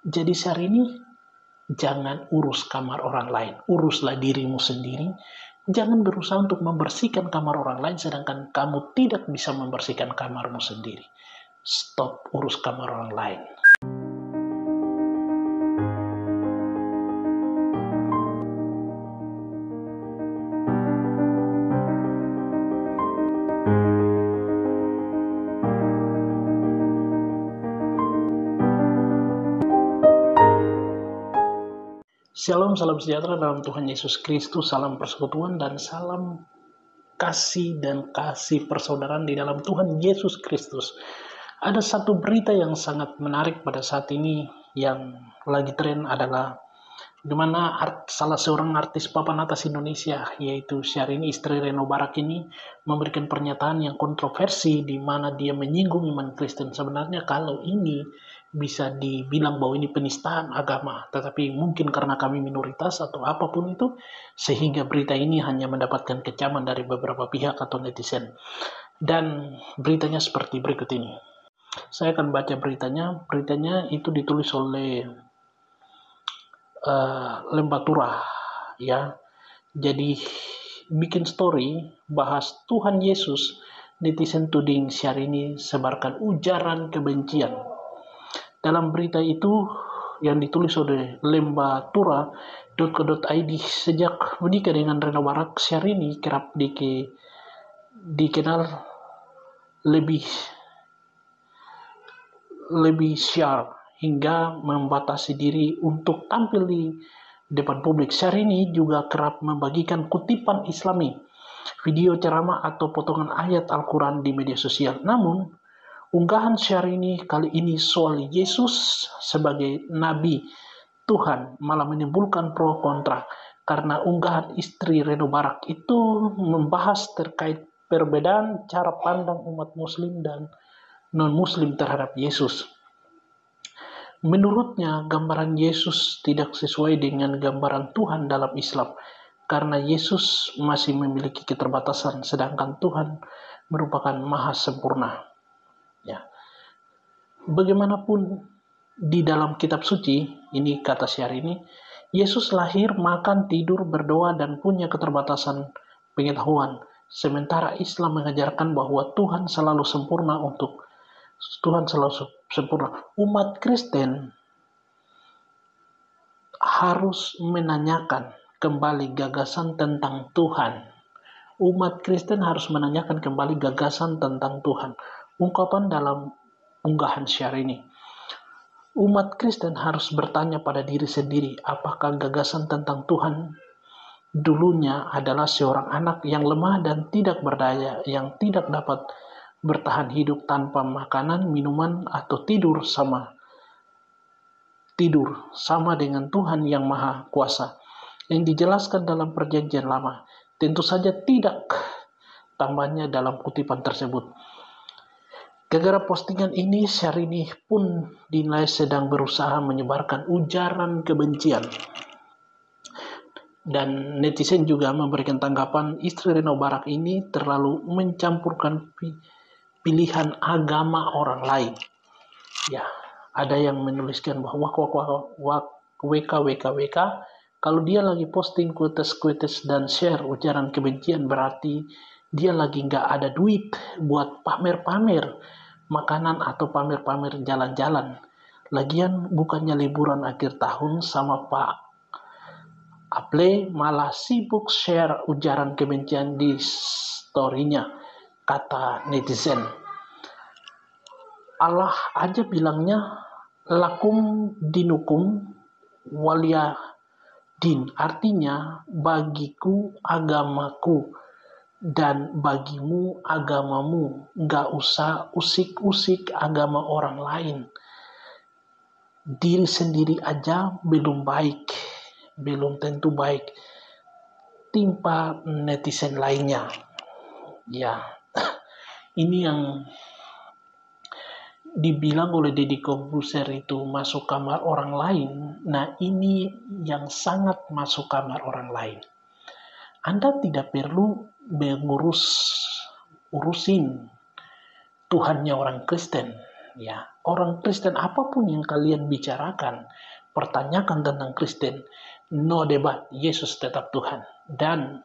Jadi hari ini jangan urus kamar orang lain, uruslah dirimu sendiri. Jangan berusaha untuk membersihkan kamar orang lain sedangkan kamu tidak bisa membersihkan kamarmu sendiri. Stop urus kamar orang lain. Shalom, salam sejahtera dalam Tuhan Yesus Kristus, salam persekutuan dan salam kasih dan kasih persaudaraan di dalam Tuhan Yesus Kristus. Ada satu berita yang sangat menarik pada saat ini yang lagi tren adalah di mana salah seorang artis papan atas Indonesia, yaitu Syahrini istri Reno Barak ini, memberikan pernyataan yang kontroversi di mana dia menyinggung iman Kristen. Sebenarnya kalau ini bisa dibilang bahwa ini penistaan agama, tetapi mungkin karena kami minoritas atau apapun itu, sehingga berita ini hanya mendapatkan kecaman dari beberapa pihak atau netizen. Dan beritanya seperti berikut ini. Saya akan baca beritanya. Beritanya itu ditulis oleh Lembatura, ya. Jadi bikin story bahas Tuhan Yesus, netizen tuding Syahrini sebarkan ujaran kebencian. Dalam berita itu yang ditulis oleh lembatura.co.id, sejak menikah dengan Reno Barak, Syahrini kerap dikenal lebih shy hingga membatasi diri untuk tampil di depan publik. Syahrini juga kerap membagikan kutipan Islami, video ceramah atau potongan ayat Al-Quran di media sosial. Namun, unggahan Syahrini kali ini soal Yesus sebagai Nabi Tuhan malah menimbulkan pro kontra, karena unggahan istri Reno Barak itu membahas terkait perbedaan cara pandang umat Muslim dan non-Muslim terhadap Yesus. Menurutnya, gambaran Yesus tidak sesuai dengan gambaran Tuhan dalam Islam, karena Yesus masih memiliki keterbatasan, sedangkan Tuhan merupakan maha sempurna. Ya. Bagaimanapun di dalam kitab suci, ini kata Syahrini, Yesus lahir, makan, tidur, berdoa, dan punya keterbatasan pengetahuan. Sementara Islam mengajarkan bahwa Tuhan selalu sempurna. Umat Kristen harus menanyakan kembali gagasan tentang Tuhan. Umat Kristen harus menanyakan kembali gagasan tentang Tuhan. Ungkapan dalam unggahan Syahrini. Umat Kristen harus bertanya pada diri sendiri, apakah gagasan tentang Tuhan dulunya adalah seorang anak yang lemah dan tidak berdaya, yang tidak dapat bertahan hidup tanpa makanan, minuman, atau tidur sama dengan Tuhan yang Maha Kuasa yang dijelaskan dalam Perjanjian Lama? Tentu saja tidak, tambahnya dalam kutipan tersebut. Gara-gara postingan ini, Syahrini pun dinilai sedang berusaha menyebarkan ujaran kebencian. Dan netizen juga memberikan tanggapan istri Reno Barak ini terlalu mencampurkan pilihan agama orang lain. Ya, ada yang menuliskan bahwa WK, kalau dia lagi posting quotes dan share ujaran kebencian, berarti dia lagi nggak ada duit buat pamer-pamer makanan atau pamer-pamer jalan-jalan. Lagian bukannya liburan akhir tahun sama Pak Aple, malah sibuk share ujaran kebencian di story-nya, kata netizen. Allah aja bilangnya lakum dinukum waliya din, artinya bagiku agamaku dan bagimu agamamu, gak usah usik-usik agama orang lain. Diri sendiri aja belum tentu baik, timpa netizen lainnya. Ya, ini yang dibilang oleh Deddy Corbuzier itu masuk kamar orang lain. Nah, ini yang sangat masuk kamar orang lain. Anda tidak perlu urusin Tuhannya orang Kristen. ya. Orang Kristen apapun yang kalian bicarakan, pertanyakan tentang Kristen, no debat, Yesus tetap Tuhan. Dan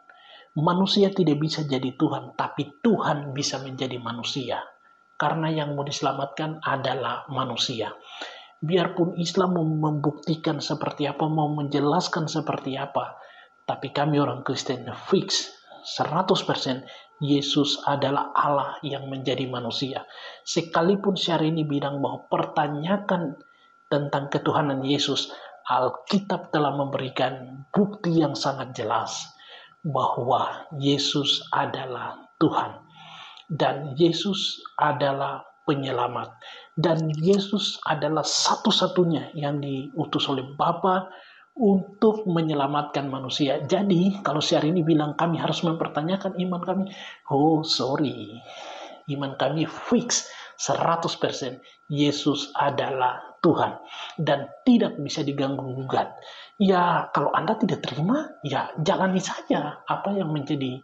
manusia tidak bisa jadi Tuhan, tapi Tuhan bisa menjadi manusia. Karena yang mau diselamatkan adalah manusia. Biarpun Islam mau membuktikan seperti apa, mau menjelaskan seperti apa, tapi kami orang Kristen fix 100% Yesus adalah Allah yang menjadi manusia. Sekalipun syari ini bilang bahwa pertanyakan tentang ketuhanan Yesus, Alkitab telah memberikan bukti yang sangat jelas bahwa Yesus adalah Tuhan. Dan Yesus adalah penyelamat. Dan Yesus adalah satu-satunya yang diutus oleh Bapa untuk menyelamatkan manusia. Jadi, kalau hari ini bilang kami harus mempertanyakan iman kami, oh sorry, iman kami fix 100% Yesus adalah Tuhan dan tidak bisa diganggu-gugat. Ya, kalau Anda tidak terima, ya jalani saja apa yang menjadi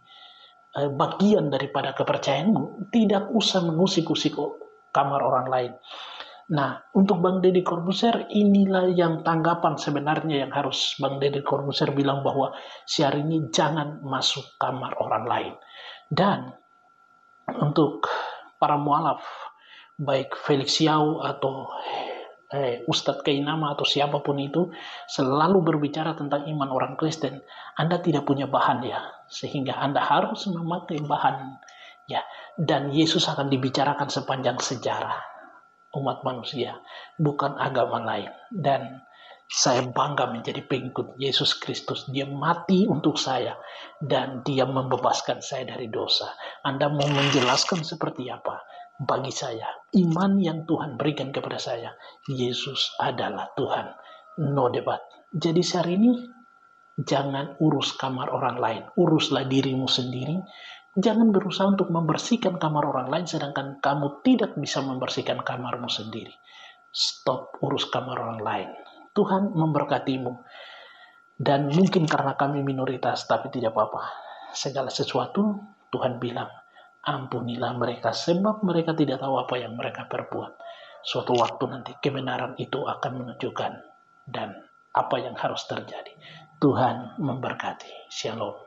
bagian daripada kepercayaanmu. Tidak usah mengusik-usik kamar orang lain. Nah, untuk Bang Deddy Corbuzier, inilah yang tanggapan sebenarnya yang harus Bang Deddy Corbuzier bilang bahwa siar ini jangan masuk kamar orang lain. Dan untuk para mualaf, baik Felix Yao atau Ustadz Kainama atau siapapun itu, selalu berbicara tentang iman orang Kristen, Anda tidak punya bahan ya, sehingga Anda harus memakai bahan ya. Dan Yesus akan dibicarakan sepanjang sejarah umat manusia, bukan agama lain. Dan saya bangga menjadi pengikut Yesus Kristus. Dia mati untuk saya dan dia membebaskan saya dari dosa. Anda mau menjelaskan seperti apa? Bagi saya, iman yang Tuhan berikan kepada saya, Yesus adalah Tuhan. No debat. Jadi hari ini jangan urus kamar orang lain, uruslah dirimu sendiri. Jangan berusaha untuk membersihkan kamar orang lain sedangkan kamu tidak bisa membersihkan kamarmu sendiri. Stop urus kamar orang lain. Tuhan memberkatimu. Dan mungkin karena kami minoritas, tapi tidak apa-apa. Segala sesuatu Tuhan bilang, ampunilah mereka sebab mereka tidak tahu apa yang mereka perbuat. Suatu waktu nanti kebenaran itu akan menunjukkan dan apa yang harus terjadi. Tuhan memberkati. Shalom.